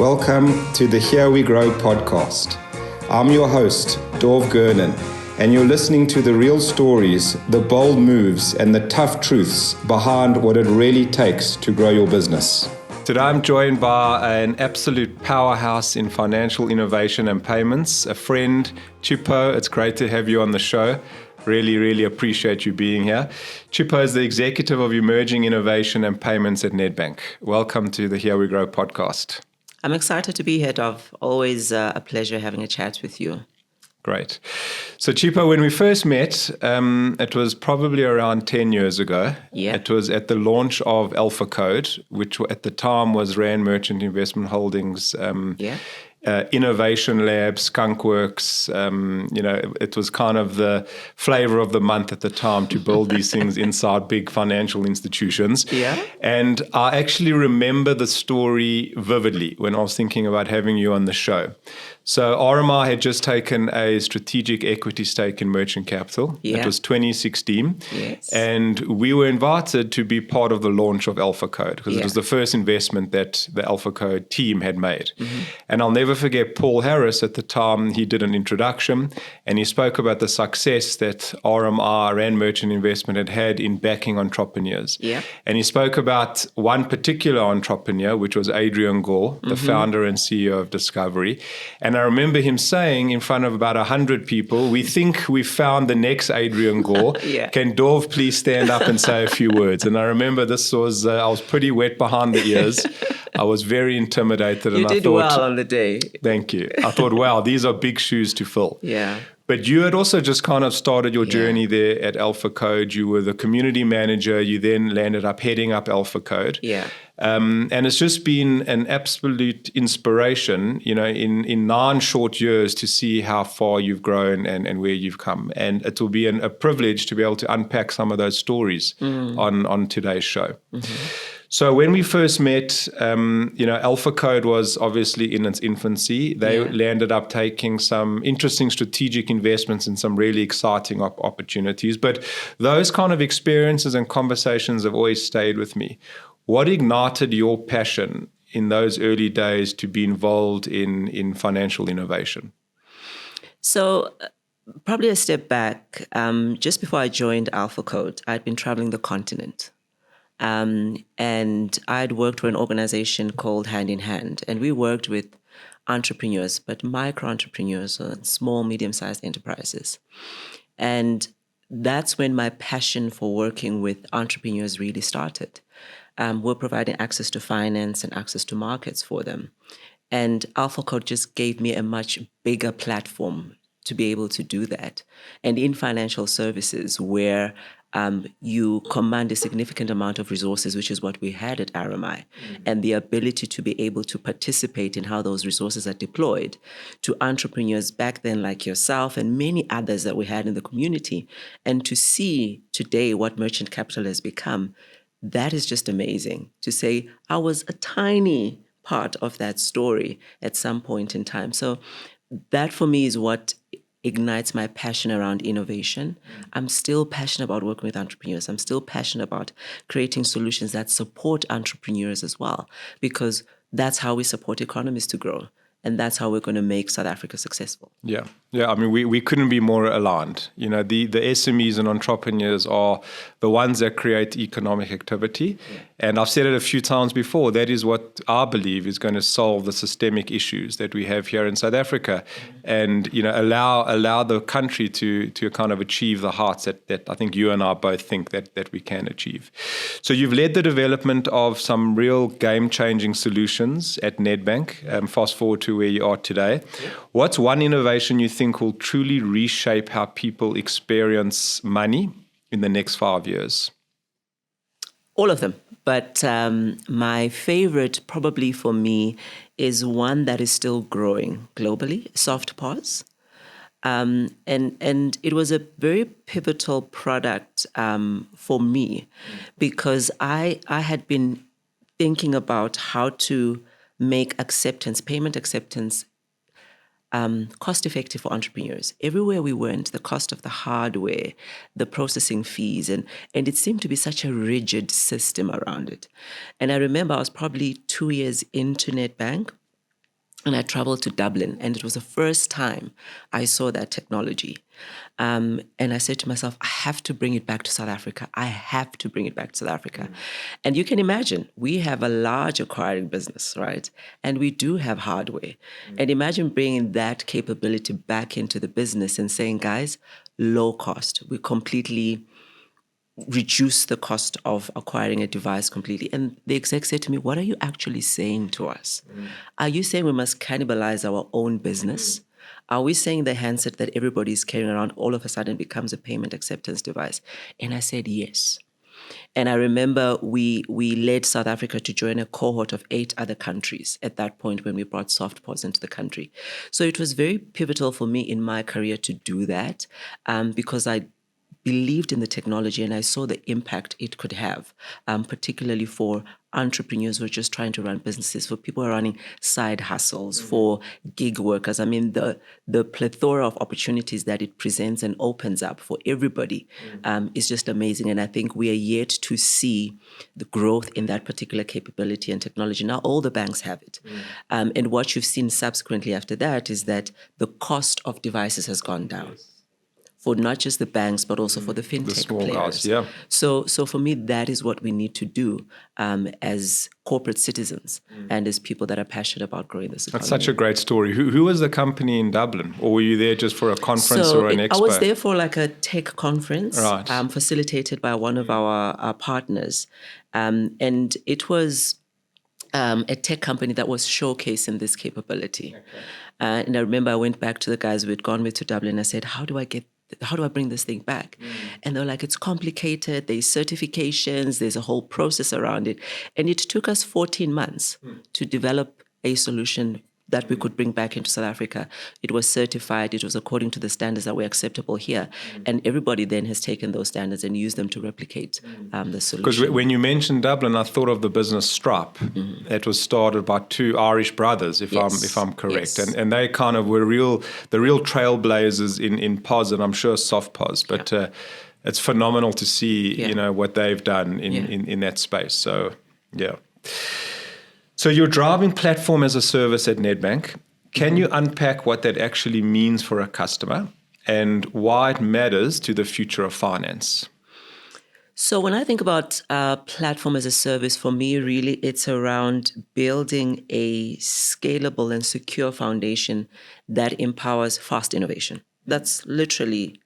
Welcome to the Here We Grow podcast. I'm your host, Dov Girnun, and you're listening to the real stories, the bold moves, and the tough truths behind what it really takes to grow your business. Today I'm joined by an absolute powerhouse in financial innovation and payments, a friend, Chipo. It's great to have you on the show. Really appreciate you being here. Chipo is the executive of emerging innovation and payments at Nedbank. Welcome to the Here We Grow podcast. I'm excited to be here, Dov. Always a pleasure having a chat with you. Great. So, Chipo, when we first met, it was probably around 10 years ago. Yeah. It was at the launch of Alpha Code, which at the time was Rand Merchant Investment Holdings. Innovation Lab, Skunkworks, it was kind of the flavor of the month at the time to build these things inside big financial institutions. Yeah. And I actually remember the story vividly when I was thinking about having you on the show. So RMI had just taken a strategic equity stake in Merchant Capital. Yeah. It was 2016. Yes. And we were invited to be part of the launch of Alpha Code because it was the first investment that the Alpha Code team had made. Mm-hmm. And I'll never forget Paul Harris at the time. He did an introduction and he spoke about the success that RMI, Rand Merchant Investment, had in backing entrepreneurs. Yeah. And he spoke about one particular entrepreneur, which was Adrian Gore, the founder and CEO of Discovery. And I remember him saying in front of about 100 people, we think we found the next Adrian Gore. Yeah. Can Dov please stand up and say a few words? And I remember this was, I was pretty wet behind the ears. I was very intimidated. You and did I thought, well on the day. Thank you. I thought, wow, these are big shoes to fill. Yeah. But you had also just kind of started your journey there at Alpha Code. You were the community manager. You then landed up heading up Alpha Code. Yeah. And it's just been an absolute inspiration, in 9 short years to see how far you've grown and where you've come. And it will be a privilege to be able to unpack some of those stories on today's show. Mm-hmm. So when we first met, Alpha Code was obviously in its infancy. They landed up taking some interesting strategic investments and some really exciting opportunities. But those kind of experiences and conversations have always stayed with me. What ignited your passion in those early days to be involved in financial innovation? So probably a step back. Just before I joined Alpha Code, I'd been traveling the continent. And I'd worked for an organization called Hand in Hand. And we worked with entrepreneurs, but micro-entrepreneurs, small, medium-sized enterprises. And that's when my passion for working with entrepreneurs really started. We're providing access to finance and access to markets for them. And Alpha Code just gave me a much bigger platform to be able to do that. And in financial services, where you command a significant amount of resources, which is what we had at RMI, and the ability to be able to participate in how those resources are deployed to entrepreneurs back then like yourself and many others that we had in the community, and to see today what Merchant Capital has become, that is just amazing. To say I was a tiny part of that story at some point in time. So that for me is what ignites my passion around innovation. I'm still passionate about working with entrepreneurs. I'm still passionate about creating solutions that support entrepreneurs as well, because that's how we support economies to grow. And that's how we're going to make South Africa successful. Yeah. I mean, we couldn't be more aligned. The SMEs and entrepreneurs are the ones that create economic activity. Yeah. And I've said it a few times before, that is what I believe is going to solve the systemic issues that we have here in South Africa and, allow the country to kind of achieve the heights that I think you and I both think that we can achieve. So you've led the development of some real game-changing solutions at Nedbank. Fast forward to where you are today. Yeah. What's one innovation you think will truly reshape how people experience money in the next 5 years? All of them. But my favorite probably for me is one that is still growing globally, SoftPOS. And it was a very pivotal product for me because I had been thinking about how to make payment acceptance cost-effective for entrepreneurs. Everywhere we went, the cost of the hardware, the processing fees, and it seemed to be such a rigid system around it. And I remember I was probably 2 years into Nedbank, And I traveled to Dublin, and it was the first time I saw that technology. And I said to myself, I have to bring it back to South Africa. I have to bring it back to South Africa. And you can imagine, we have a large acquiring business, right? And we do have hardware. And imagine bringing that capability back into the business and saying, guys, low cost. We completely reduce the cost of acquiring a device completely. And the exec said to me, what are you actually saying to us? Are you saying we must cannibalize our own business? Are we saying the handset that everybody's carrying around all of a sudden becomes a payment acceptance device? And I said, yes. And I remember we led South Africa to join a cohort of 8 other countries at that point when we brought SoftPOS into the country. So it was very pivotal for me in my career to do that because I believed in the technology and I saw the impact it could have, particularly for entrepreneurs who are just trying to run businesses, for people who are running side hustles, for gig workers. I mean, the plethora of opportunities that it presents and opens up for everybody is just amazing. And I think we are yet to see the growth in that particular capability and technology. Now, all the banks have it. And what you've seen subsequently after that is that the cost of devices has gone down. For not just the banks, but also for the fintech The small players. guys, yeah. So for me, that is what we need to do as corporate citizens and as people that are passionate about growing this economy. That's such a great story. Who was the company in Dublin? Or were you there just for a conference or an expo? I was there for like a tech conference, Right. facilitated by one of our partners. And it was a tech company that was showcasing this capability. And I remember I went back to the guys we had gone with to Dublin. I said, how do I bring this thing back? And they were like, it's complicated. There's certifications. There's a whole process around it. And it took us 14 months to develop a solution that we could bring back into South Africa. It was certified. It was according to the standards that were acceptable here. And everybody then has taken those standards and used them to replicate the solution. Because when you mentioned Dublin, I thought of the business Stripe. It was started by 2 Irish brothers, if I'm correct. Yes. And they kind of were the real trailblazers in POS, and I'm sure SoftPOS. But it's phenomenal to see, what they've done in that space. So, yeah. So you're driving platform as a service at Nedbank. Can you unpack what that actually means for a customer and why it matters to the future of finance? So when I think about platform as a service, for me, really, it's around building a scalable and secure foundation that empowers fast innovation. That's literally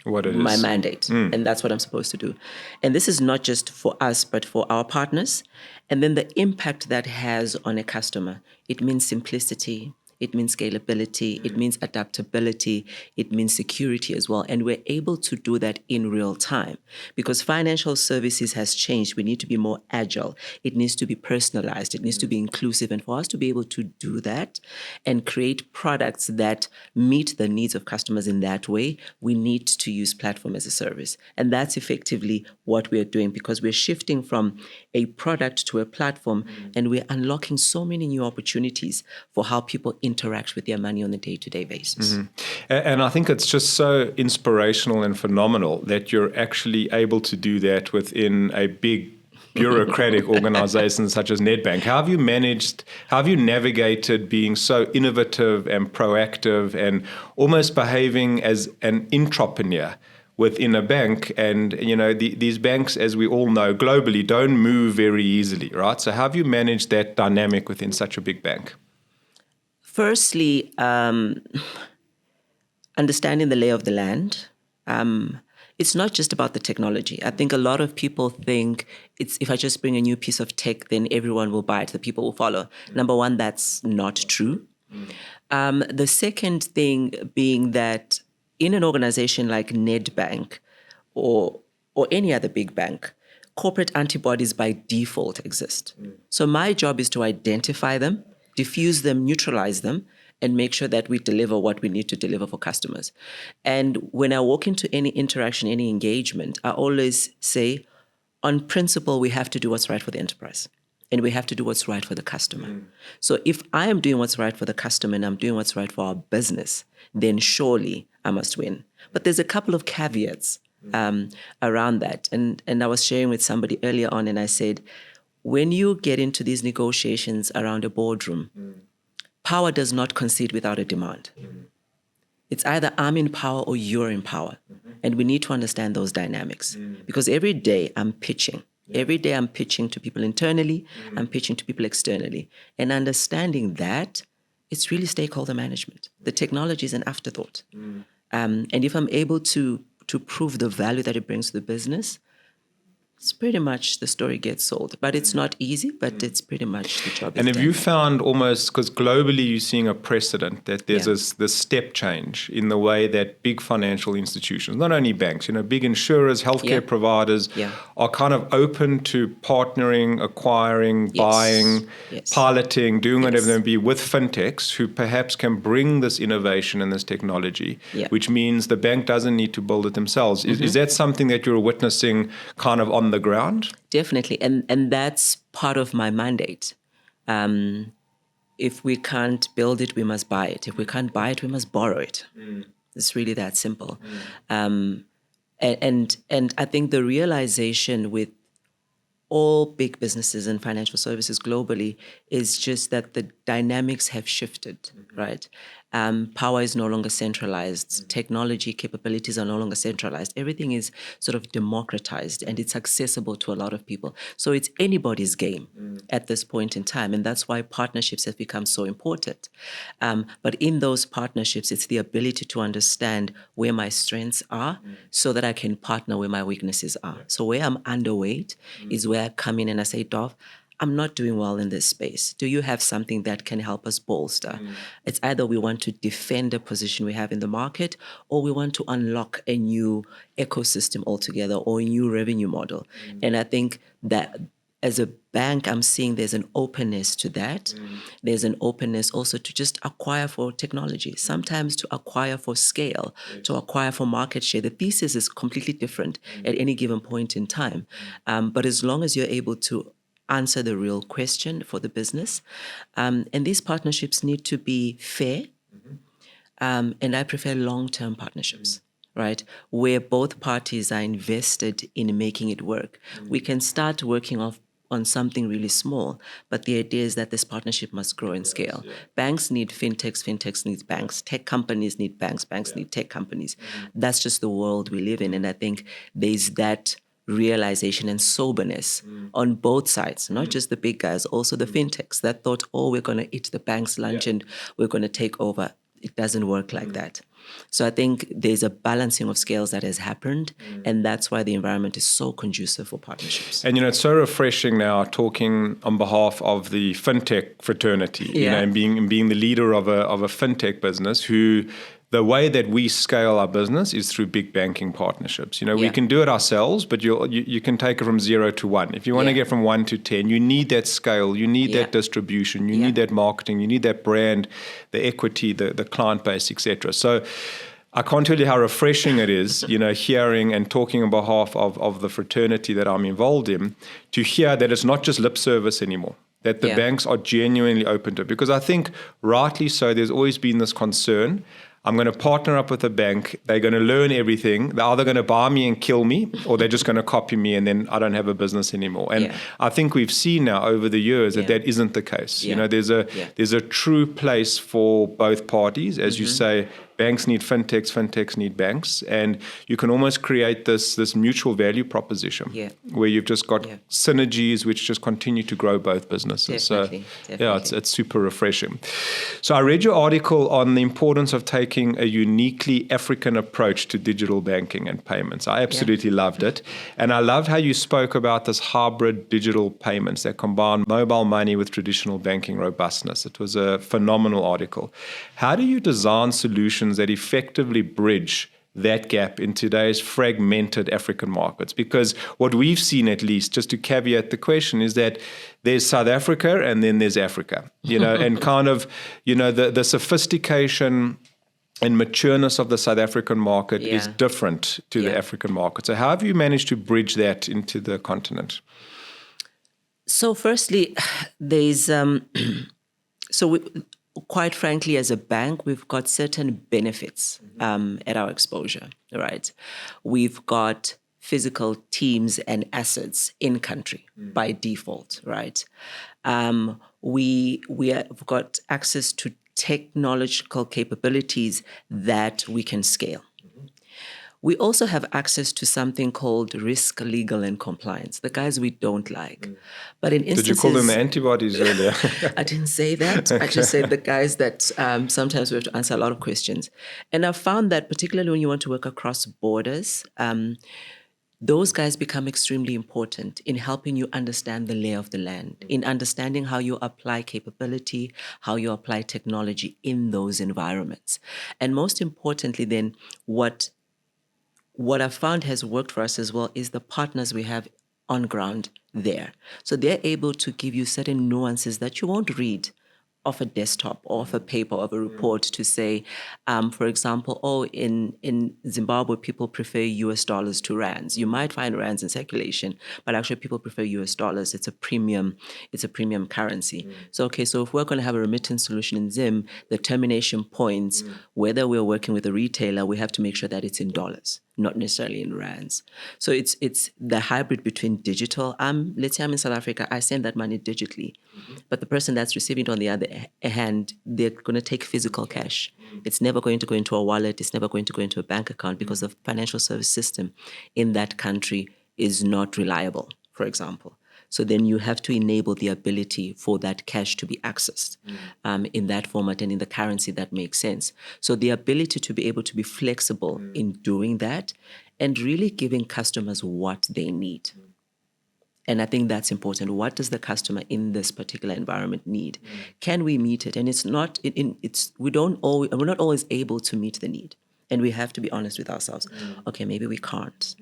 what it my is. mandate, and that's what I'm supposed to do. And this is not just for us, but for our partners. And then the impact that has on a customer. It means simplicity. It means scalability. It means adaptability. It means security as well. And we're able to do that in real time because financial services has changed. We need to be more agile. It needs to be personalized. It needs to be inclusive. And for us to be able to do that and create products that meet the needs of customers in that way, we need to use platform as a service. And that's effectively what we're doing because we're shifting from a product to a platform and we're unlocking so many new opportunities for how people interact with their money on a day-to-day basis. And I think it's just so inspirational and phenomenal that you're actually able to do that within a big bureaucratic organization such as Nedbank. How have you navigated being so innovative and proactive and almost behaving as an intrapreneur within a bank? And, these banks, as we all know, globally don't move very easily, right? So how have you managed that dynamic within such a big bank? Firstly, understanding the lay of the land. It's not just about the technology. I think a lot of people think if I just bring a new piece of tech, then everyone will buy it, the people will follow. Number one, that's not true. The second thing being that in an organization like Nedbank or any other big bank, corporate antibodies by default exist. So my job is to identify them, diffuse them, neutralize them, and make sure that we deliver what we need to deliver for customers. And when I walk into any interaction, any engagement, I always say, on principle, we have to do what's right for the enterprise. And we have to do what's right for the customer. So if I am doing what's right for the customer and I'm doing what's right for our business, then surely I must win. But there's a couple of caveats around that. And I was sharing with somebody earlier on, and I said, when you get into these negotiations around a boardroom, power does not concede without a demand. It's either I'm in power or you're in power. And we need to understand those dynamics. Because every day I'm pitching. Every day I'm pitching to people internally, I'm pitching to people externally. And understanding that, it's really stakeholder management. The technology is an afterthought. And if I'm able to prove the value that it brings to the business, it's pretty much the story gets sold. But it's not easy, but it's pretty much the job. And have you found almost, because globally you're seeing a precedent that there's this step change in the way that big financial institutions, not only banks, big insurers, healthcare providers are kind of open to partnering, acquiring, buying, piloting, doing whatever they may be with fintechs who perhaps can bring this innovation and this technology, which means the bank doesn't need to build it themselves. Is that something that you're witnessing kind of on the ground? Definitely. And that's part of my mandate. If we can't build it, we must buy it. If we can't buy it, we must borrow it. It's really that simple. And I think the realization with all big businesses and financial services globally is just that the dynamics have shifted, right? Power is no longer centralized. Technology capabilities are no longer centralized. Everything is sort of democratized and it's accessible to a lot of people. So it's anybody's game at this point in time. And that's why partnerships have become so important. But in those partnerships, it's the ability to understand where my strengths are so that I can partner where my weaknesses are. So where I'm underweight is where I come in and I say, Dov, I'm not doing well in this space. Do you have something that can help us bolster? It's either we want to defend a position we have in the market or we want to unlock a new ecosystem altogether or a new revenue model. And I think that as a bank, I'm seeing there's an openness to that. There's an openness also to just acquire for technology, sometimes to acquire for scale, to acquire for market share. The thesis is completely different at any given point in time. But as long as you're able to answer the real question for the business. And these partnerships need to be fair. And I prefer long-term partnerships, right? Where both parties are invested in making it work. We can start working on something really small, but the idea is that this partnership must grow in scale. Banks need fintechs, fintechs need banks, tech companies need banks, banks need tech companies. That's just the world we live in. And I think there's that realization and soberness on both sides, not just the big guys, also the fintechs that thought, we're going to eat the bank's lunch and we're going to take over. It doesn't work like that. So I think there's a balancing of scales that has happened, and that's why the environment is so conducive for partnerships. And, it's so refreshing now talking on behalf of the fintech fraternity, and being the leader of a fintech business who the way that we scale our business is through big banking partnerships. We can do it ourselves, but you can take it from 0 to 1. If you want to get from 1 to 10, you need that scale, you need that distribution, you need that marketing, you need that brand, the equity, the client base, etc. So I can't tell you how refreshing it is, hearing and talking on behalf of the fraternity that I'm involved in, to hear that it's not just lip service anymore, that the banks are genuinely open to it. Because I think rightly so, there's always been this concern. I'm going to partner up with a bank. They're going to learn everything. They're either going to buy me and kill me, or they're just going to copy me, and then I don't have a business anymore. And I think we've seen now over the years that isn't the case. There's a true place for both parties, as you say. Banks need fintechs, fintechs need banks, and you can almost create this mutual value proposition where you've just got synergies which just continue to grow both businesses. Definitely. It's super refreshing. So I read your article on the importance of taking a uniquely African approach to digital banking and payments. I absolutely loved it, and I loved how you spoke about this hybrid digital payments that combine mobile money with traditional banking robustness. It was a phenomenal article. How do you design solutions that effectively bridge that gap in today's fragmented African markets? Because what we've seen, at least, just to caveat the question, is that there's South Africa and then there's Africa, and kind of, the sophistication and matureness of the South African market is different to the African market. So how have you managed to bridge that into the continent? So firstly, there's, quite frankly, as a bank, we've got certain benefits at our exposure, right? We've got physical teams and assets in country by default, right? We have got access to technological capabilities that we can scale. We also have access to something called risk, legal, and compliance, the guys we don't like. But in instances... Did you call them the antibodies earlier? I didn't say that. I just said the guys that sometimes we have to answer a lot of questions. And I've found that particularly when you want to work across borders, those guys become extremely important in helping you understand the lay of the land, in understanding how you apply capability, how you apply technology in those environments. And most importantly, then, what I've found has worked for us as well is the partners we have on ground there. So they're able to give you certain nuances that you won't read off a desktop or off a paper or of a report to say, for example, in Zimbabwe, people prefer US dollars to rands. You might find rands in circulation, but actually people prefer US dollars. It's a premium currency. So if we're going to have a remittance solution in Zim, the termination points, whether we're working with a retailer, we have to make sure that it's in dollars, not necessarily in rands. So it's the hybrid between digital. Let's say I'm in South Africa, I send that money digitally, but the person that's receiving it on the other hand, they're going to take physical cash. It's never going to go into a wallet. It's never going to go into a bank account because the financial service system in that country is not reliable, for example. So then you have to enable the ability for that cash to be accessed in that format and in the currency that makes sense. So the ability to be able to be flexible in doing that and really giving customers what they need. And I think that's important. What does the customer in this particular environment need? Can we meet it? And we're not always able to meet the need. And we have to be honest with ourselves. Okay, maybe we can't,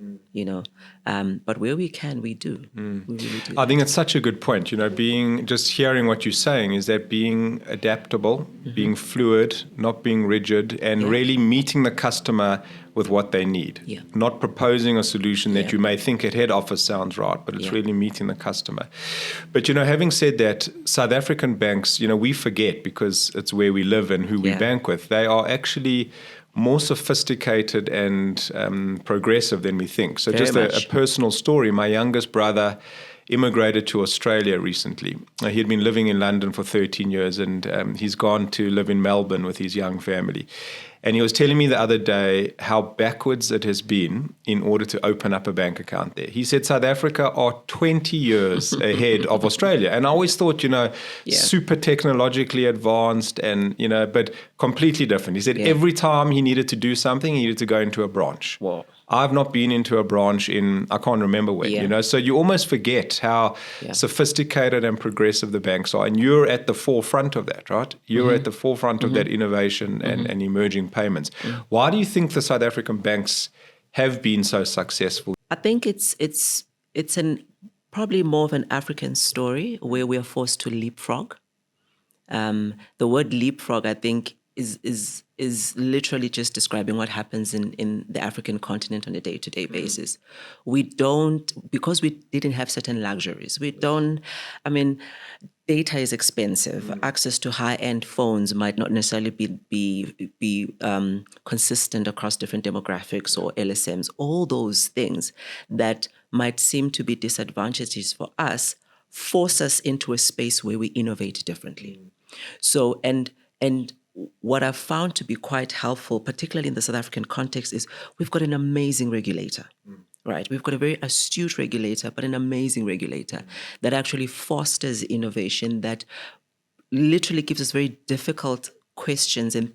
but where we can, we do. We really do. I think it's such a good point. Just hearing what you're saying is that being adaptable, being fluid, not being rigid, and really meeting the customer with what they need. Yeah. Not proposing a solution that you may think at head office sounds right, but it's really meeting the customer. But, having said that, South African banks, we forget because it's where we live and who we bank with. They are actually more sophisticated and progressive than we think. So just a personal story. My youngest brother immigrated to Australia recently. He had been living in London for 13 years and he's gone to live in Melbourne with his young family. And he was telling me the other day how backwards it has been in order to open up a bank account there. He said South Africa are 20 years ahead of Australia. And I always thought, super technologically advanced and, but completely different. He said every time he needed to do something, he needed to go into a branch. Wow. I've not been into a branch I can't remember when, so you almost forget how sophisticated and progressive the banks are. And you're at the forefront of that, right? You're at the forefront of that innovation and emerging payments. Why do you think the South African banks have been so successful? I think it's probably more of an African story where we are forced to leapfrog. The word leapfrog, I think, is literally just describing what happens in the African continent on a day-to-day basis. Because we didn't have certain luxuries. Data is expensive. Access to high-end phones might not necessarily be consistent across different demographics or LSMs. All those things that might seem to be disadvantages for us force us into a space where we innovate differently. So, and what I've found to be quite helpful, particularly in the South African context, is we've got an amazing regulator, right? We've got a very astute regulator, but an amazing regulator that actually fosters innovation, that literally gives us very difficult questions and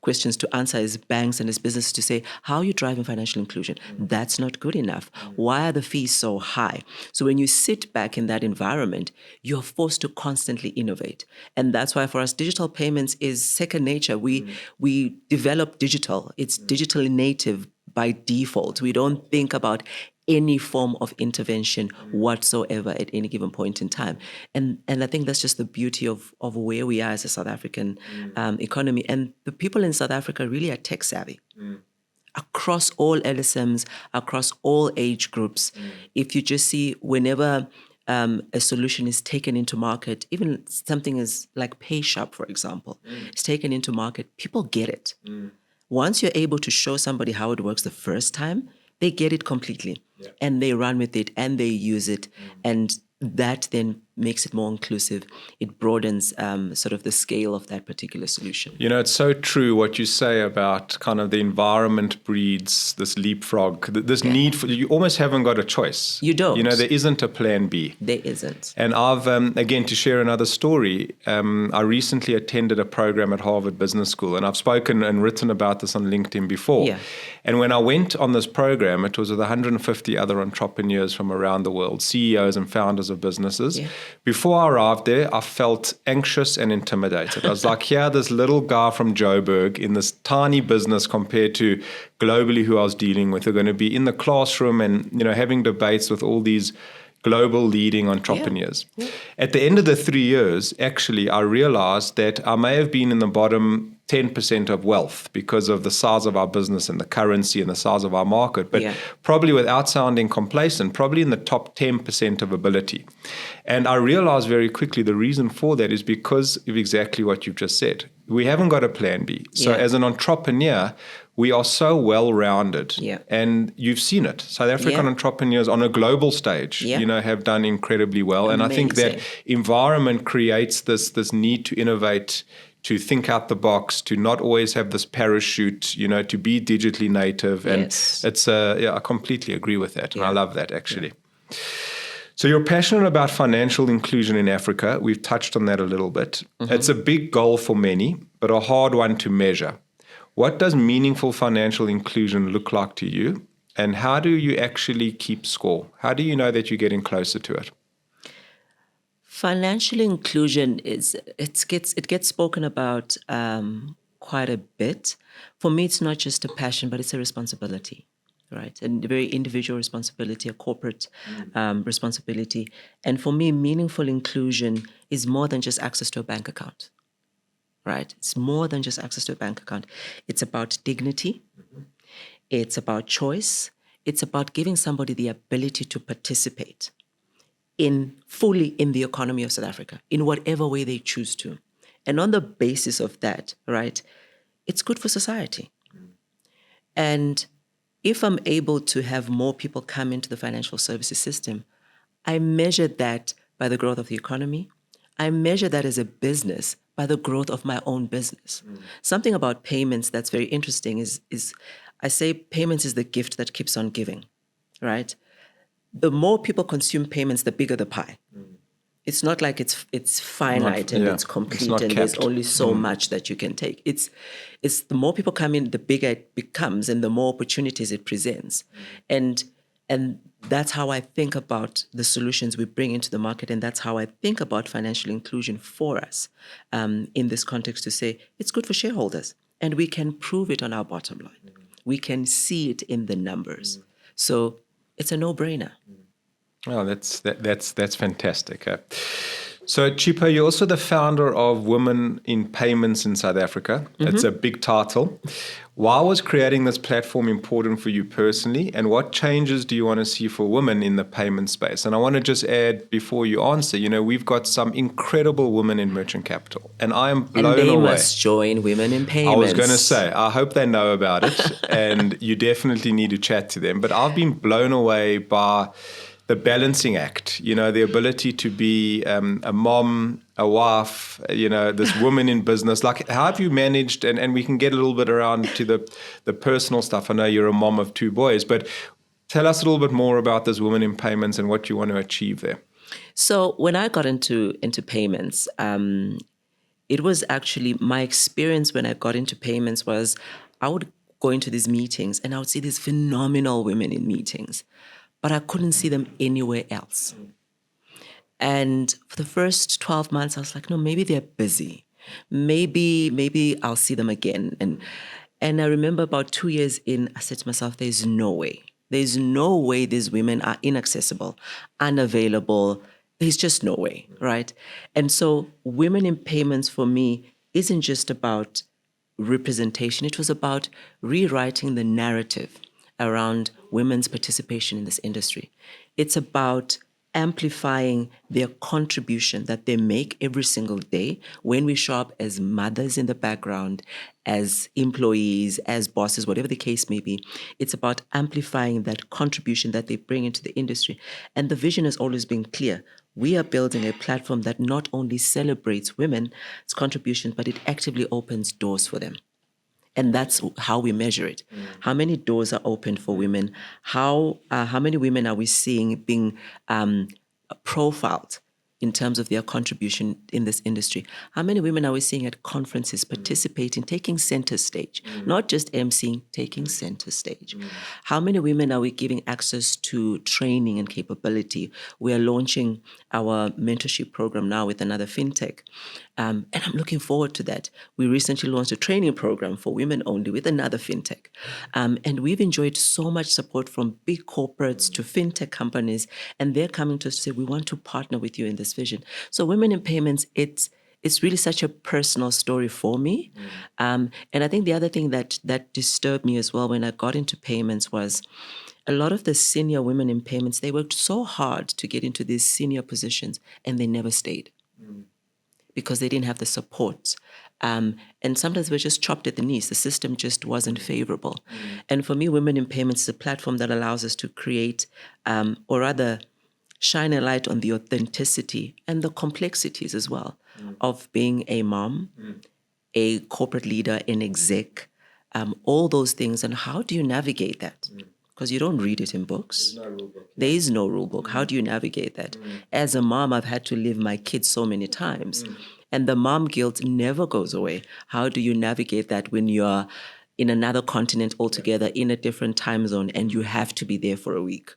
questions to answer as banks and as businesses to say, how are you driving financial inclusion? That's not good enough. Why are the fees so high? So when you sit back in that environment, you're forced to constantly innovate. And that's why for us, digital payments is second nature. We develop digital. It's digitally native by default. We don't think about any form of intervention whatsoever at any given point in time. And I think that's just the beauty of where we are as a South African economy. And the people in South Africa really are tech savvy. Across all LSMs, across all age groups. If you just see whenever a solution is taken into market, even something is like PayShop, for example, is taken into market, people get it. Once you're able to show somebody how it works the first time, they get it completely and they run with it and they use it. And that then makes it more inclusive. It broadens sort of the scale of that particular solution. You know, it's so true what you say about kind of the environment breeds this leapfrog, this need for, you almost haven't got a choice. You don't. You know, there isn't a plan B. There isn't. And I've, again, to share another story, I recently attended a program at Harvard Business School, and I've spoken and written about this on LinkedIn before. Yeah. And when I went on this program, it was with 150 other entrepreneurs from around the world, CEOs and founders of businesses. Yeah. Before I arrived there, I felt anxious and intimidated. I was like, here, this little guy from Joburg in this tiny business compared to globally who I was dealing with, are going to be in the classroom and, you know, having debates with all these global leading entrepreneurs. Yeah. At the end of the 3 years, actually, I realized that I may have been in the bottom 10% of wealth because of the size of our business and the currency and the size of our market, but probably, without sounding complacent, probably in the top 10% of ability. And I realized very quickly the reason for that is because of exactly what you've just said. We haven't got a plan B. So as an entrepreneur, we are so well-rounded, and you've seen it. South African entrepreneurs on a global stage, you know, have done incredibly well. Amazing. And I think that environment creates this need to innovate, to think out the box, to not always have this parachute, you know, to be digitally native. And it's, I completely agree with that. And I love that, actually. Yeah. So you're passionate about financial inclusion in Africa. We've touched on that a little bit. Mm-hmm. It's a big goal for many, but a hard one to measure. What does meaningful financial inclusion look like to you? And how do you actually keep score? How do you know that you're getting closer to it? Financial inclusion it gets spoken about quite a bit. For me, it's not just a passion, but it's a responsibility, right? And a very individual responsibility, a corporate responsibility. And for me, meaningful inclusion is more than just access to a bank account. Right? It's more than just access to a bank account. It's about dignity. Mm-hmm. It's about choice. It's about giving somebody the ability to participate fully in the economy of South Africa, in whatever way they choose to. And on the basis of that, right, it's good for society. Mm-hmm. And if I'm able to have more people come into the financial services system, I measure that by the growth of the economy. I measure that as a business by the growth of my own business. Mm. Something about payments that's very interesting is I say payments is the gift that keeps on giving, right? The more people consume payments, the bigger the pie. Mm. It's not like it's finite it's complete and capped. There's only so much that you can take. It's the more people come in, the bigger it becomes and the more opportunities it presents. Mm. And that's how I think about the solutions we bring into the market, and that's how I think about financial inclusion for us in this context, to say it's good for shareholders, and we can prove it on our bottom line. Mm-hmm. We can see it in the numbers. Mm-hmm. So it's a no-brainer. Oh, that's fantastic. So, Chipo, you're also the founder of Women in Payments in South Africa. Mm-hmm. It's a big title. Why was creating this platform important for you personally, and what changes do you want to see for women in the payment space? And I want to just add, before you answer, you know, we've got some incredible women in merchant capital, and I am blown away. And they must join Women in Payments. I was going to say, I hope they know about it, and you definitely need to chat to them. But I've been blown away by the balancing act, you know, the ability to be a mom, a wife, you know, this woman in business. Like, how have you managed, and we can get a little bit around to the personal stuff. I know you're a mom of 2 boys, but tell us a little bit more about this Women in Payments and what you want to achieve there. So when I got into payments, it was actually my experience when I got into payments was I would go into these meetings and I would see these phenomenal women in meetings, but I couldn't see them anywhere else. And for the first 12 months, I was like, no, maybe they're busy. Maybe I'll see them again. And I remember about 2 years in, I said to myself, there's no way. There's no way these women are inaccessible, unavailable. There's just no way, right? And so Women in Payments for me isn't just about representation. It was about rewriting the narrative around women's participation in this industry. It's about amplifying their contribution that they make every single day when we show up as mothers in the background, as employees, as bosses, whatever the case may be. It's about amplifying that contribution that they bring into the industry. And the vision has always been clear. We are building a platform that not only celebrates women's contributions, but it actively opens doors for them. And that's how we measure it. How many doors are opened for women? How many women are we seeing being profiled in terms of their contribution in this industry? How many women are we seeing at conferences participating, taking center stage, not just emceeing, taking center stage? How many women are we giving access to training and capability? We are launching our mentorship program now with another fintech. And I'm looking forward to that. We recently launched a training program for women only with another fintech. And we've enjoyed so much support from big corporates to fintech companies, and they're coming to us to say, we want to partner with you in this vision. So Women in Payments, it's really such a personal story for me. And I think the other thing that disturbed me as well when I got into payments was a lot of the senior women in payments, they worked so hard to get into these senior positions, and they never stayed because they didn't have the support. And sometimes we're just chopped at the knees. The system just wasn't favorable. And for me, Women in Payments is a platform that allows us to create, or rather, shine a light on the authenticity and the complexities as well of being a mom, a corporate leader, an exec, all those things. And how do you navigate that? Because you don't read it in books. There is no rule book. How do you navigate that? As a mom, I've had to leave my kids so many times. And the mom guilt never goes away. How do you navigate that when you're in another continent altogether, in a different time zone, and you have to be there for a week?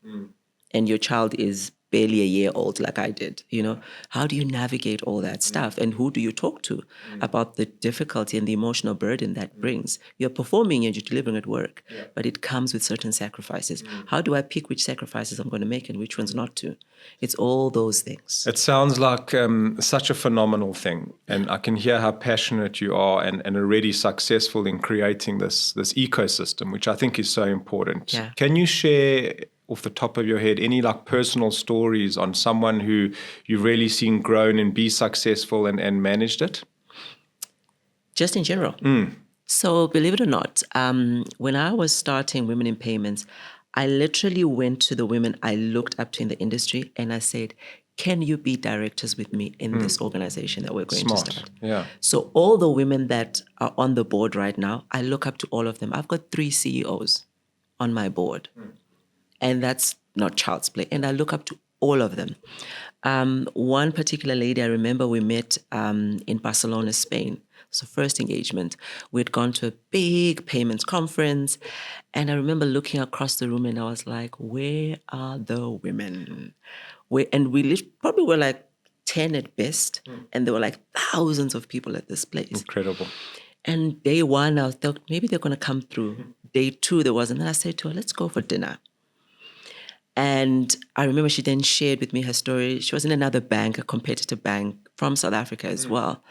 And your child is barely a year old, like I did, How do you navigate all that stuff? And who do you talk to about the difficulty and the emotional burden that brings? You're performing and you're delivering at work, but it comes with certain sacrifices. How do I pick which sacrifices I'm going to make and which ones not to? It's all those things. It sounds like such a phenomenal thing. And I can hear how passionate you are and already successful in creating this ecosystem, which I think is so important. Yeah. Can you share, off the top of your head, any personal stories on someone who you've really seen grown and be successful and managed it? Just in general. So believe it or not, when I was starting Women in Payments, I literally went to the women I looked up to in the industry and I said, can you be directors with me in this organization that we're going to start? Yeah. So all the women that are on the board right now, I look up to all of them. I've got 3 CEOs on my board. And that's not child's play. And I look up to all of them. One particular lady, I remember we met in Barcelona, Spain. It's the first engagement. We'd gone to a big payments conference. And I remember looking across the room and I was like, where are the women? And we probably were like 10 at best. And there were like thousands of people at this place. Incredible. And day 1, I thought maybe they're going to come through. Day 2, there wasn't. And I said to her, let's go for dinner. And I remember she then shared with me her story. She was in another bank, a competitor bank from South Africa as well.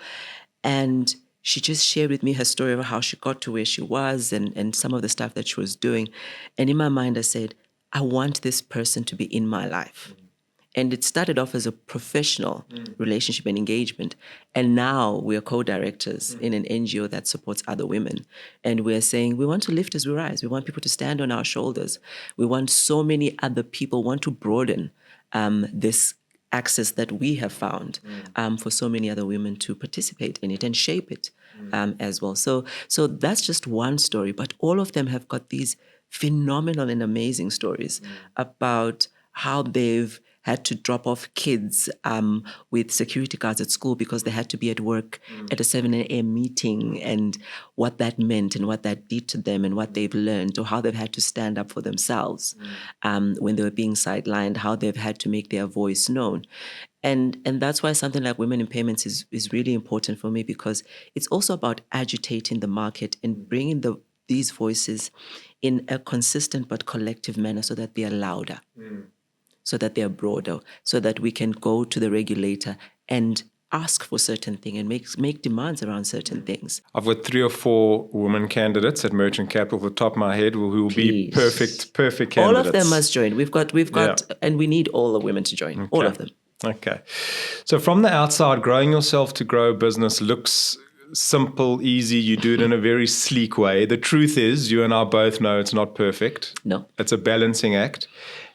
And she just shared with me her story of how she got to where she was and some of the stuff that she was doing. And in my mind, I said, I want this person to be in my life. And it started off as a professional relationship and engagement. And now we are co-directors in an NGO that supports other women. And we're saying, we want to lift as we rise. We want people to stand on our shoulders. We want so many other people, want to broaden this access that we have found for so many other women to participate in it and shape it as well. So that's just one story, but all of them have got these phenomenal and amazing stories about how they've had to drop off kids with security guards at school because they had to be at work at a 7 a.m. meeting, and what that meant and what that did to them and what they've learned, or how they've had to stand up for themselves when they were being sidelined, how they've had to make their voice known. And that's why something like Women in Payments is really important for me, because it's also about agitating the market and bringing these voices in a consistent but collective manner so that they are louder. So that they're broader, so that we can go to the regulator and ask for certain things and make demands around certain things. I've got 3 or 4 women candidates at Merchant Capital off the top of my head who will be perfect candidates. All of them must join. We've got, and we need all the women to join, all of them. Okay. So from the outside, growing yourself to grow a business looks simple, easy. You do it in a very sleek way. The truth is, you and I both know it's not perfect. No. It's a balancing act.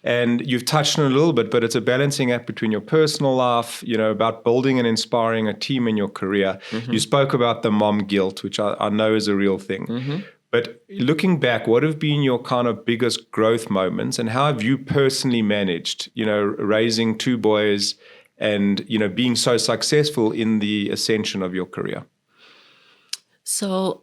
And you've touched on it a little bit, but it's a balancing act between your personal life, about building and inspiring a team in your career. You spoke about the mom guilt, which I know is a real thing. But looking back, what have been your kind of biggest growth moments, and how have you personally managed, raising two boys and, being so successful in the ascension of your career? So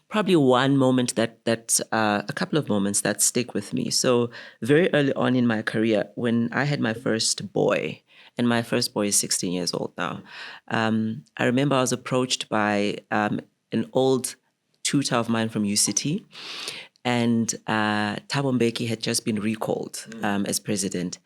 probably one moment a couple of moments that stick with me. So very early on in my career, when I had my first boy, and my first boy is 16 years old now, I remember I was approached by an old tutor of mine from UCT, and Thabo Mbeki had just been recalled as president.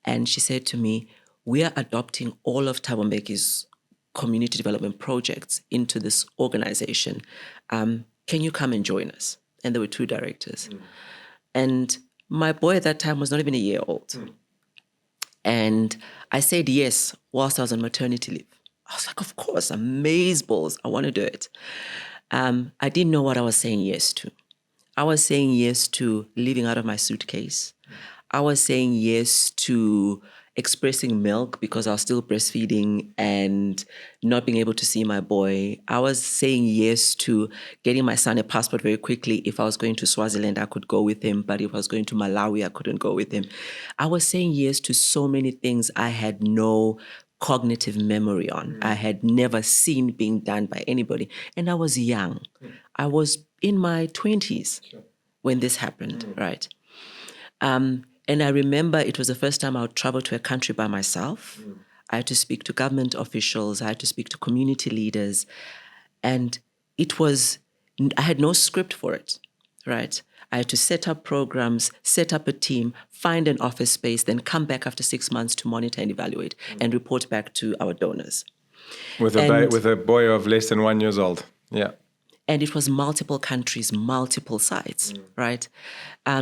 And she said to me, "We are adopting all of Thabo Mbeki's community development projects into this organization. Can you come and join us?" And there were two directors. And my boy at that time was not even a year old. And I said yes whilst I was on maternity leave. I was like, of course, amazeballs, I want to do it. I didn't know what I was saying yes to. I was saying yes to living out of my suitcase. I was saying yes to expressing milk because I was still breastfeeding and not being able to see my boy. I was saying yes to getting my son a passport very quickly. If I was going to Swaziland, I could go with him. But if I was going to Malawi, I couldn't go with him. I was saying yes to so many things I had no cognitive memory on. I had never seen being done by anybody. And I was young. I was in my 20s when this happened, right? And I remember it was the first time I would travel to a country by myself. I had to speak to government officials. I had to speak to community leaders. And I had no script for it, right? I had to set up programs, set up a team, find an office space, then come back after 6 months to monitor and evaluate and report back to our donors. With a boy of less than 1 year old. Yeah. And it was multiple countries, multiple sites, right?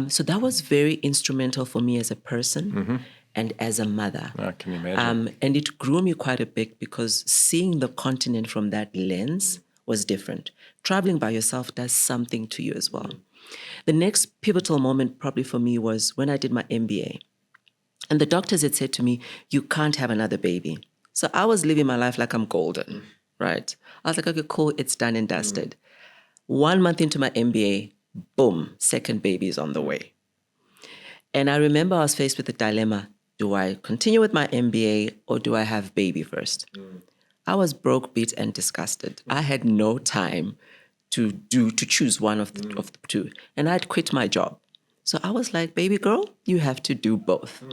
So that was very instrumental for me as a person and as a mother. I can imagine. And it grew me quite a bit because seeing the continent from that lens was different. Traveling by yourself does something to you as well. The next pivotal moment probably for me was when I did my MBA. And the doctors had said to me, "You can't have another baby." So I was living my life like I'm golden, right? I was like, okay, cool, it's done and dusted. 1 month into my MBA, boom, second baby is on the way. And I remember I was faced with the dilemma, do I continue with my MBA or do I have baby first? I was broke, beat, and disgusted. I had no time to choose one of the two. And I'd quit my job. So I was like, baby girl, you have to do both,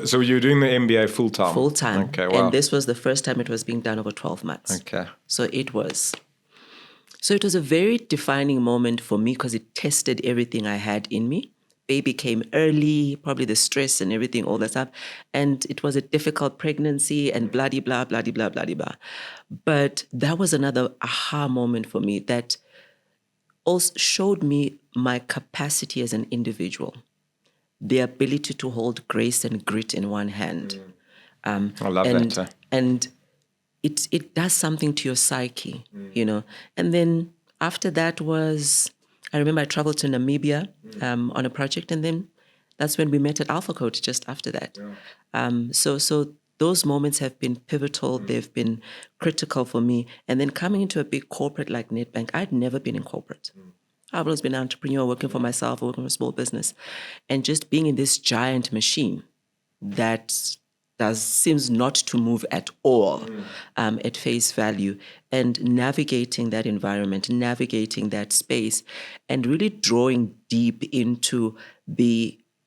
So you're doing the MBA full-time? Full-time. Okay, wow. And this was the first time it was being done over 12 months. Okay. So it was a very defining moment for me because it tested everything I had in me. Baby came early, probably the stress and everything, all that stuff. And it was a difficult pregnancy and blah-de-blah, blah-de-blah, blah-de-blah. But that was another aha moment for me that also showed me my capacity as an individual, the ability to hold grace and grit in one hand. I love that. And it does something to your psyche, And then after that I remember I traveled to Namibia on a project, and then that's when we met at Alpha Code just after that. Yeah. So those moments have been pivotal. They've been critical for me. And then coming into a big corporate like Nedbank, I'd never been in corporate. I've always been an entrepreneur, working for myself, working for a small business. And just being in this giant machine that seems not to move at all at face value, and navigating that environment, navigating that space, and really drawing deep into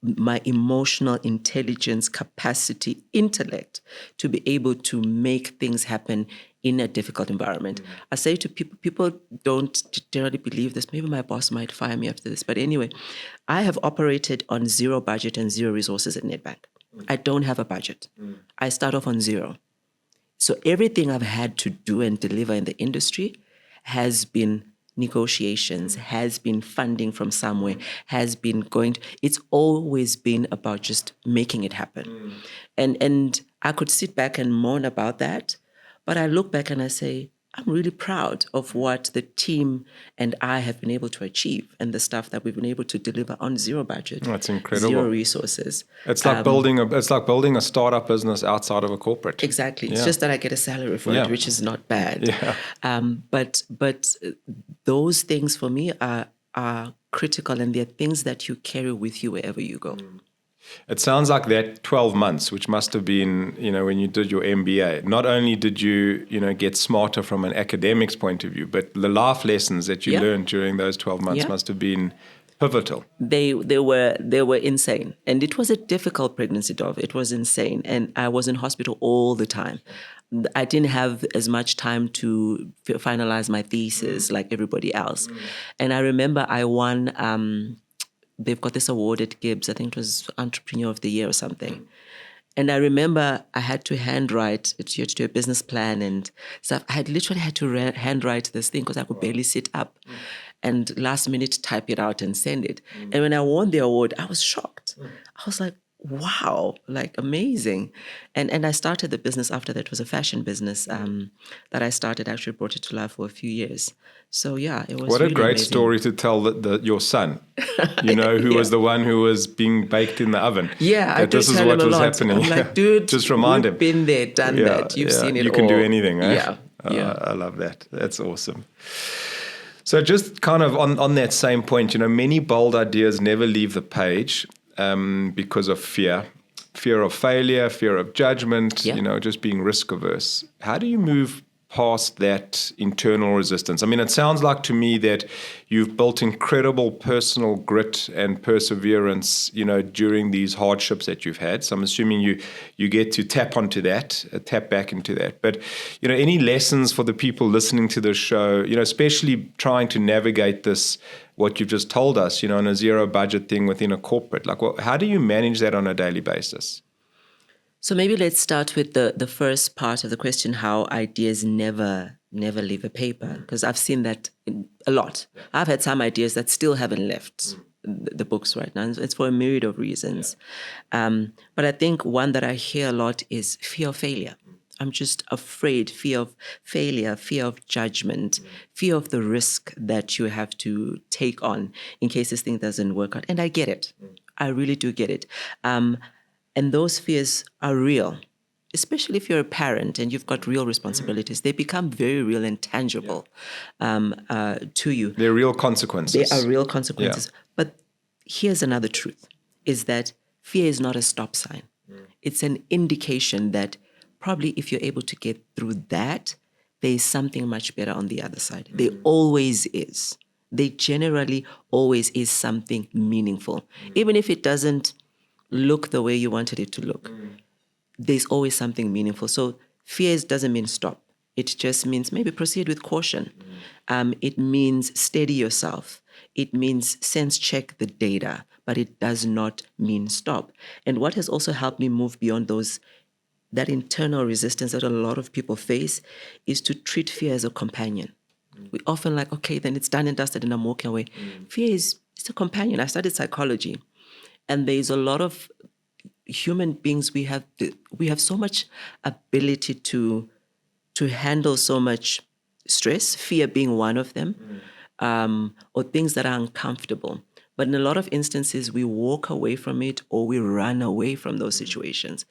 my emotional intelligence, capacity, intellect to be able to make things happen in a difficult environment. I say to people don't generally believe this. Maybe my boss might fire me after this. But anyway, I have operated on zero budget and zero resources at Nedbank. I don't have a budget. I start off on zero. So everything I've had to do and deliver in the industry has been negotiations, has been funding from somewhere, has been it's always been about just making it happen. And I could sit back and moan about that, but I look back and I say, I'm really proud of what the team and I have been able to achieve and the stuff that we've been able to deliver on zero budget. That's incredible. Zero resources. It's like building a startup business outside of a corporate. Exactly. It's just that I get a salary for it, which is not bad. Yeah. But those things for me are critical, and they're things that you carry with you wherever you go. It sounds like that 12 months, which must have been, when you did your MBA, not only did you, get smarter from an academics point of view, but the life lessons that you learned during those 12 months must have been pivotal. They were insane. And it was a difficult pregnancy, Dov. It was insane. And I was in hospital all the time. I didn't have as much time to finalize my thesis like everybody else. And I remember I won... they've got this award at Gibbs. I think it was Entrepreneur of the Year or something. And I remember I had to handwrite, you had to do a business plan and stuff. I literally had to handwrite this thing because I could barely sit up and last minute type it out and send it. And when I won the award, I was shocked. I was like, wow, like amazing. And I started the business after that. It was a fashion business that I started, actually brought it to life for a few years. So yeah, it was What really a great amazing. story to tell your son, who was the one who was being baked in the oven. Yeah, I do this is tell what him a was lot. happening. I'm like, dude, just remind him. Been there, done that. You've seen it all. You can do anything. Eh? Yeah. I love that. That's awesome. So just kind of on that same point, many bold ideas never leave the page because of fear of failure, fear of judgment, just being risk averse. How do you move past that internal resistance? I mean, it sounds like to me that you've built incredible personal grit and perseverance, during these hardships that you've had. So I'm assuming you get to tap back into that. But, any lessons for the people listening to this show, especially trying to navigate this, what you've just told us, in a zero budget thing within a corporate, how do you manage that on a daily basis? So maybe let's start with the first part of the question, how ideas never leave a paper, because I've seen that a lot. I've had some ideas that still haven't left the books right now. It's for a myriad of reasons. But I think one that I hear a lot is fear of failure. I'm just afraid, fear of failure, fear of judgment, fear of the risk that you have to take on in case this thing doesn't work out. And I get it. I really do get it. And those fears are real, especially if you're a parent and you've got real responsibilities. They become very real and tangible to you. They're real consequences. They are real consequences. Yeah. But here's another truth, is that fear is not a stop sign. It's an indication that probably if you're able to get through that, there is something much better on the other side. There always is. There generally always is something meaningful. Even if it doesn't look the way you wanted it to look, there's always something meaningful. So fears doesn't mean stop. It just means maybe proceed with caution. It means steady yourself. It means sense check the data, but it does not mean stop. And what has also helped me move beyond that internal resistance that a lot of people face is to treat fear as a companion. We often okay, then it's done and dusted and I'm walking away. Fear it's a companion. I studied psychology. And there's a lot of human beings, we have so much ability to handle so much stress, fear being one of them, or things that are uncomfortable. But in a lot of instances, we walk away from it or we run away from those situations.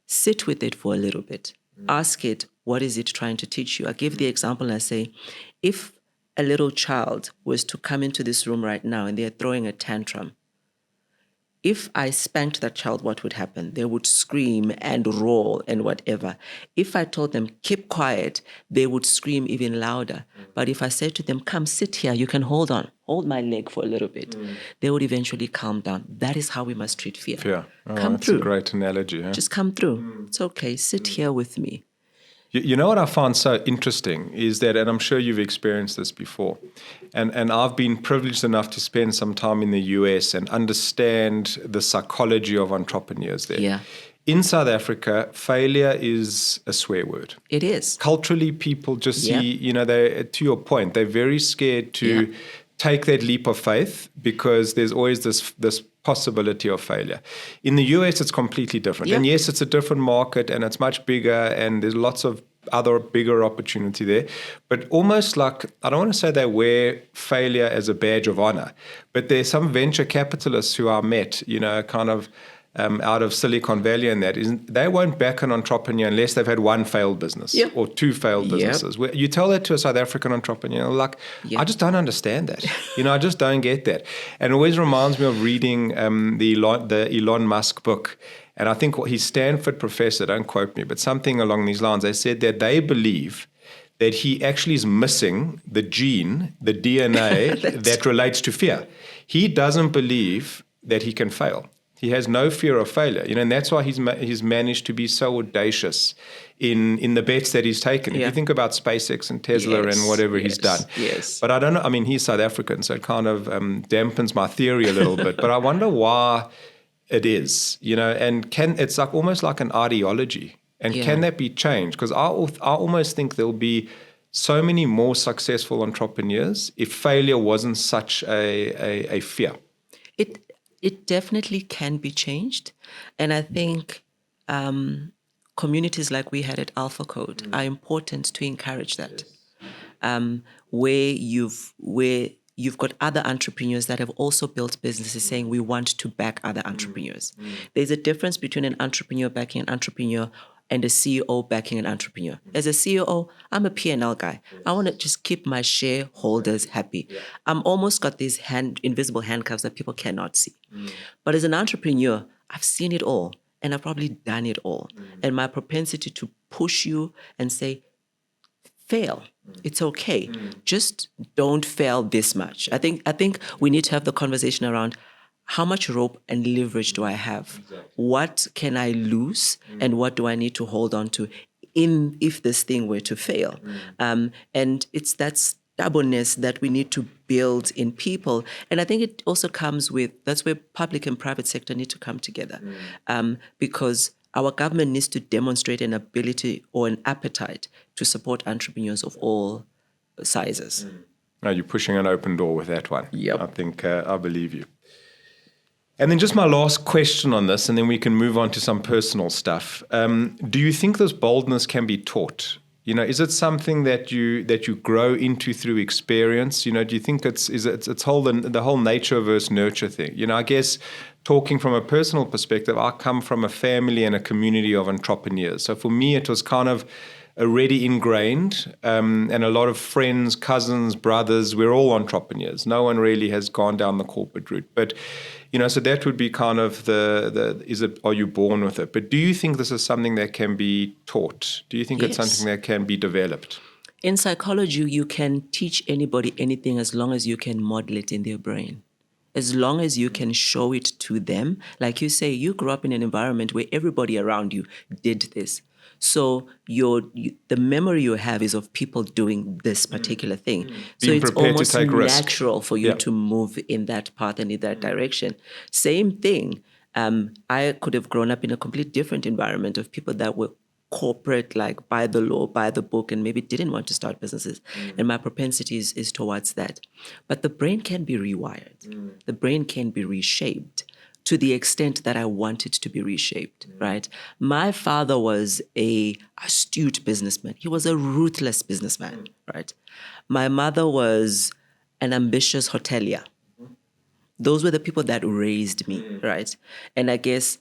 Sit with it for a little bit. Ask it, what is it trying to teach you? I give the example and I say, if a little child was to come into this room right now and they're throwing a tantrum, if I spanked that child, what would happen? They would scream and roar and whatever. If I told them, keep quiet, they would scream even louder. But if I said to them, come sit here, you can hold my leg for a little bit, they would eventually calm down. That is how we must treat fear. Fear. Come that's through. A great analogy. Yeah? Just come through. It's okay. Sit here with me. You know what I found so interesting is that, and I'm sure you've experienced this before, and I've been privileged enough to spend some time in the US and understand the psychology of entrepreneurs there. Yeah. In South Africa, failure is a swear word. It is. Culturally, people just see, they, to your point, they're very scared to take that leap of faith because there's always this possibility of failure. In the US, it's completely different. Yeah. And yes, it's a different market and it's much bigger and there's lots of other bigger opportunity there. But almost like, I don't want to say they wear failure as a badge of honor, but there's some venture capitalists who I met, kind of out of Silicon Valley and they won't back an entrepreneur unless they've had one failed business or two failed businesses. Where you tell that to a South African entrepreneur, like, I just don't understand that. I just don't get that. And it always reminds me of reading the Elon Musk book. And I think he's Stanford professor, don't quote me, but something along these lines. They said that they believe that he actually is missing the gene, the DNA that relates to fear. He doesn't believe that he can fail. He has no fear of failure, and that's why he's managed to be so audacious in the bets that he's taken. If you think about SpaceX and Tesla and whatever he's done. Yes. But I don't know, I mean, he's South African, so it kind of dampens my theory a little bit. But I wonder why it is, and it's like almost like an ideology. And can that be changed? Because I almost think there'll be so many more successful entrepreneurs if failure wasn't such a fear. It definitely can be changed. And I think communities like we had at Alpha Code are important to encourage that. Where you've got other entrepreneurs that have also built businesses saying we want to back other entrepreneurs. There's a difference between an entrepreneur backing an entrepreneur and a CEO backing an entrepreneur. As a CEO, I'm a P&L guy. I want to just keep my shareholders happy. I'm almost got these invisible handcuffs that people cannot see. But as an entrepreneur, I've seen it all and I've probably done it all. And my propensity to push you and say, fail. It's okay. Just don't fail this much. I think we need to have the conversation around how much rope and leverage do I have? Exactly. What can I lose and what do I need to hold on to if this thing were to fail? And it's that stubbornness that we need to build in people. And I think it also comes with, that's where public and private sector need to come together. Because our government needs to demonstrate an ability or an appetite to support entrepreneurs of all sizes. No, you're pushing an open door with that one. Yep. I think I believe you. And then just my last question on this, and then we can move on to some personal stuff. Do you think this boldness can be taught? Is it something that you grow into through experience? Do you think it's the whole nature versus nurture thing? I guess talking from a personal perspective, I come from a family and a community of entrepreneurs. So for me, it was kind of already ingrained, and a lot of friends, cousins, brothers, we're all entrepreneurs. No one really has gone down the corporate route. But, so that would be kind of are you born with it? But do you think this is something that can be taught? Do you think it's something that can be developed? In psychology, you can teach anybody anything as long as you can model it in their brain. As long as you can show it to them. Like you say, you grew up in an environment where everybody around you did this. So the memory you have is of people doing this particular thing. So Being it's almost natural risk. for you to move in that path and in that direction. Same thing. I could have grown up in a completely different environment of people that were corporate, like by the law, by the book, and maybe didn't want to start businesses. And my propensity is towards that. But the brain can be rewired. The brain can be reshaped to the extent that I want it to be reshaped, right? My father was an astute businessman. He was a ruthless businessman, right? My mother was an ambitious hotelier. Those were the people that raised me, right? And I guess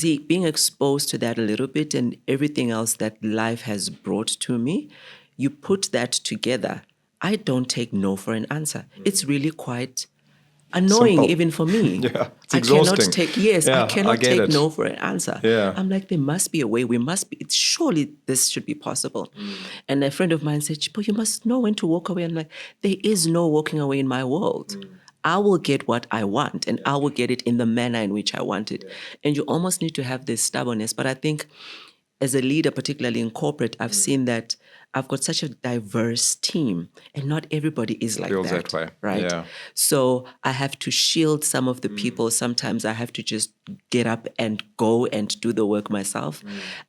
being exposed to that a little bit and everything else that life has brought to me, you put that together. I don't take no for an answer. It's really quite annoying. Simple. Even for me. It's exhausting. I cannot take no for an answer. Yeah. I'm like, there must be a way. Surely this should be possible. And a friend of mine said, Chipo, you must know when to walk away. I'm like, there is no walking away in my world. I will get what I want and I will get it in the manner in which I want it. And you almost need to have this stubbornness. But I think as a leader, particularly in corporate, I've seen that I've got such a diverse team and not everybody is like Feels that way. Right? Yeah. So I have to shield some of the people. Sometimes I have to just get up and go and do the work myself.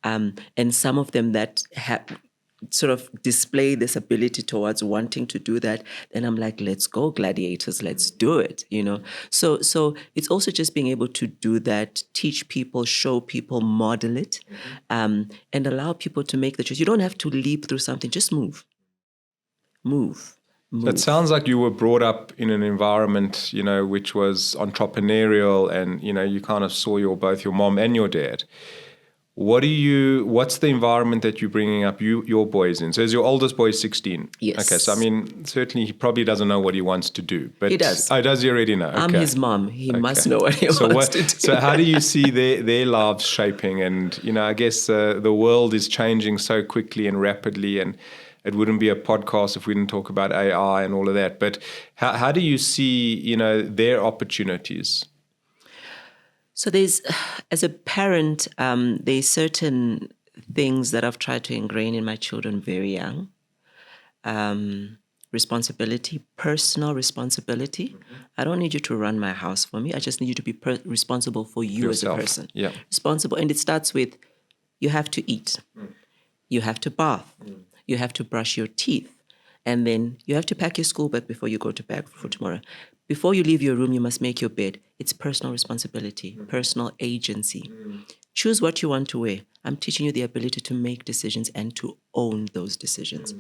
And some of them that sort of display this ability towards wanting to do that, then I'm like, let's go, gladiators, let's do it, So it's also just being able to do that, teach people, show people, model it, and allow people to make the choice. You don't have to leap through something, just move. It sounds like you were brought up in an environment, which was entrepreneurial, and, you kind of saw both your mom and your dad. What's the environment that you're bringing up your boys in? So is your oldest boy 16? Yes. Okay, so certainly he probably doesn't know what he wants to do. But he does. Oh, does he already know? Okay. I'm his mom. He must know what he wants to do. So how do you see their lives shaping? And, I guess the world is changing so quickly and rapidly, and it wouldn't be a podcast if we didn't talk about AI and all of that. But how do you see, their opportunities? So as a parent, there's certain things that I've tried to ingrain in my children very young. Responsibility, personal responsibility. I don't need you to run my house for me. I just need you to be responsible for you yourself. As a person. Yeah. Responsible. And it starts with, you have to eat. You have to bath. You have to brush your teeth. And then you have to pack your school bag before you go to bed for tomorrow. Before you leave your room, you must make your bed. It's personal responsibility, personal agency. Choose what you want to wear. I'm teaching you the ability to make decisions and to own those decisions.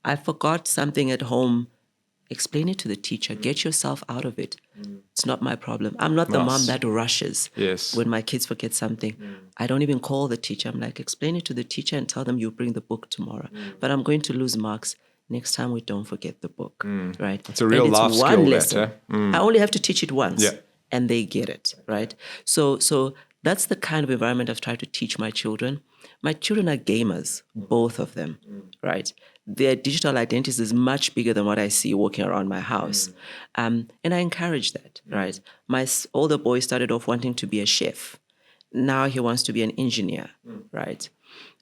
I forgot something at home. Explain it to the teacher. Get yourself out of it. It's not my problem. I'm not the mom that rushes when my kids forget something. I don't even call the teacher. I'm like, explain it to the teacher and tell them you'll bring the book tomorrow. But I'm going to lose marks. Next time we don't forget the book, right? It's a real life skill, lesson. I only have to teach it once, and they get it, right? So that's the kind of environment I've tried to teach my children. My children are gamers, both of them, right? Their digital identity is much bigger than what I see walking around my house. And I encourage that, right? My older boy started off wanting to be a chef. Now he wants to be an engineer, right?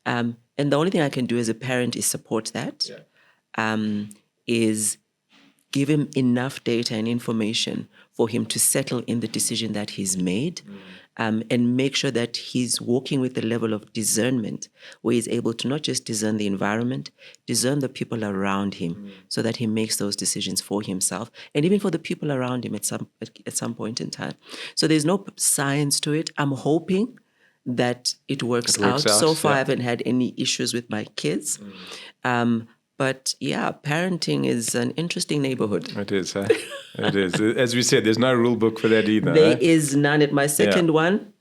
And the only thing I can do as a parent is support that. Is give him enough data and information for him to settle in the decision that he's made, and make sure that he's walking with the level of discernment where he's able to not just discern the environment, discern the people around him, so that he makes those decisions for himself and even for the people around him at some point in time. So there's no science to it. I'm hoping that it works out. So far, I haven't had any issues with my kids. But yeah, parenting is an interesting neighborhood. It is, huh? It is. As we said, there's no rule book for that either. There is none. At my second one,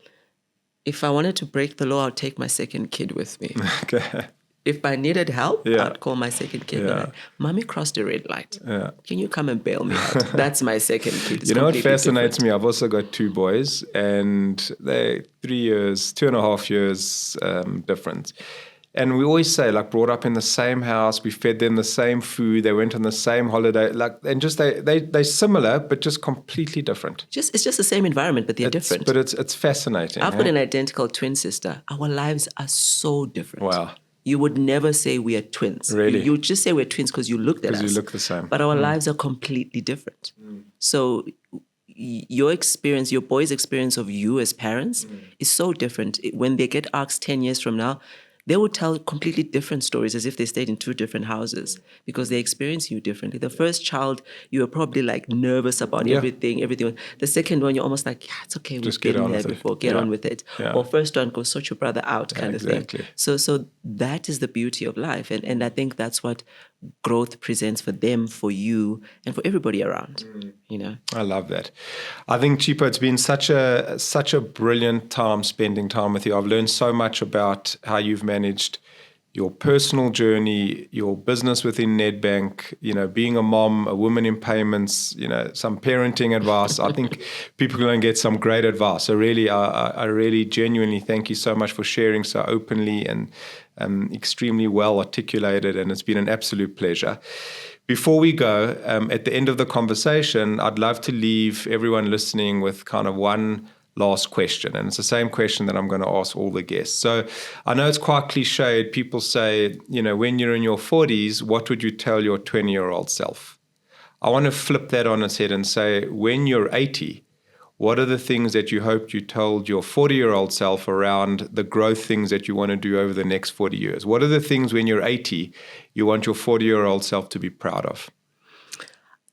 if I wanted to break the law, I'd take my second kid with me. Okay. If I needed help, I'd call my second kid. Like, Mommy crossed a red light. Yeah. Can you come and bail me out? That's my second kid. It's what fascinates me? I've also got two boys, and they're 2.5 years difference. And we always say, brought up in the same house, we fed them the same food, they went on the same holiday, and just they're similar, but just completely different. It's just the same environment, but they're different. But it's fascinating. I've got an identical twin sister. Our lives are so different. Wow. You would never say we are twins. Really? You would just say we're twins because you looked at us. Because you look the same. But our lives are completely different. So your experience, your boys' experience of you as parents is so different. When they get asked 10 years from now, they would tell completely different stories as if they stayed in two different houses because they experience you differently. The first child, you were probably nervous about everything. The second one, you're almost like, it's okay, we've been there before, get on with it. Yeah. Or first one, go sort your brother out kind of thing. So that is the beauty of life. And I think that's what growth presents for them, for you, and for everybody around. I love that. I think, Chipo, it's been such a brilliant time spending time with you. I've learned so much about how you've managed your personal journey, your business within Nedbank, being a mom, a woman in payments, some parenting advice. I think people are going to get some great advice. So really, I really genuinely thank you so much for sharing so openly and extremely well articulated, and it's been an absolute pleasure. Before we go, at the end of the conversation, I'd love to leave everyone listening with kind of one last question. And it's the same question that I'm going to ask all the guests. So I know it's quite cliched. People say, when you're in your 40s, what would you tell your 20-year-old self? I want to flip that on its head and say, when you're 80, what are the things that you hoped you told your 40-year-old self around the growth things that you want to do over the next 40 years? What are the things when you're 80 you want your 40-year-old self to be proud of?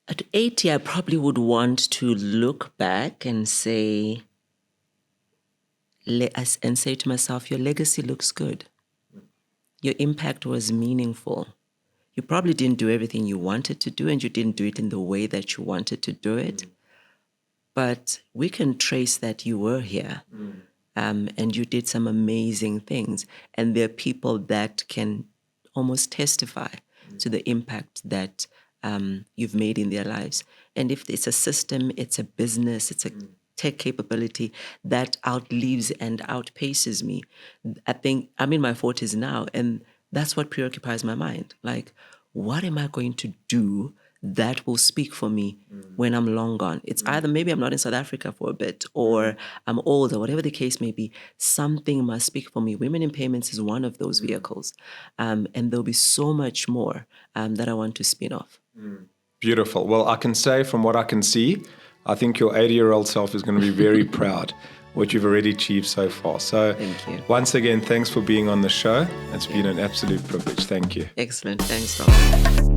At 80, I probably would want to look back and say to myself, your legacy looks good. Your impact was meaningful. You probably didn't do everything you wanted to do, and you didn't do it in the way that you wanted to do it. But we can trace that you were here, and you did some amazing things. And there are people that can almost testify to the impact that you've made in their lives. And if it's a system, it's a business, it's a tech capability that outlives and outpaces me. I think I'm in my 40s now, and that's what preoccupies my mind. Like, what am I going to do that will speak for me when I'm long gone? It's either maybe I'm not in South Africa for a bit, or I'm older, whatever the case may be. Something must speak for me. Women in Payments is one of those vehicles. And there'll be so much more that I want to spin off. Beautiful. Well, I can say from what I can see, I think your 80-year-old self is going to be very proud what you've already achieved so far. So Thank you. Once again, thanks for being on the show. It's been an absolute privilege. Thank you. Excellent. Thanks, Dov.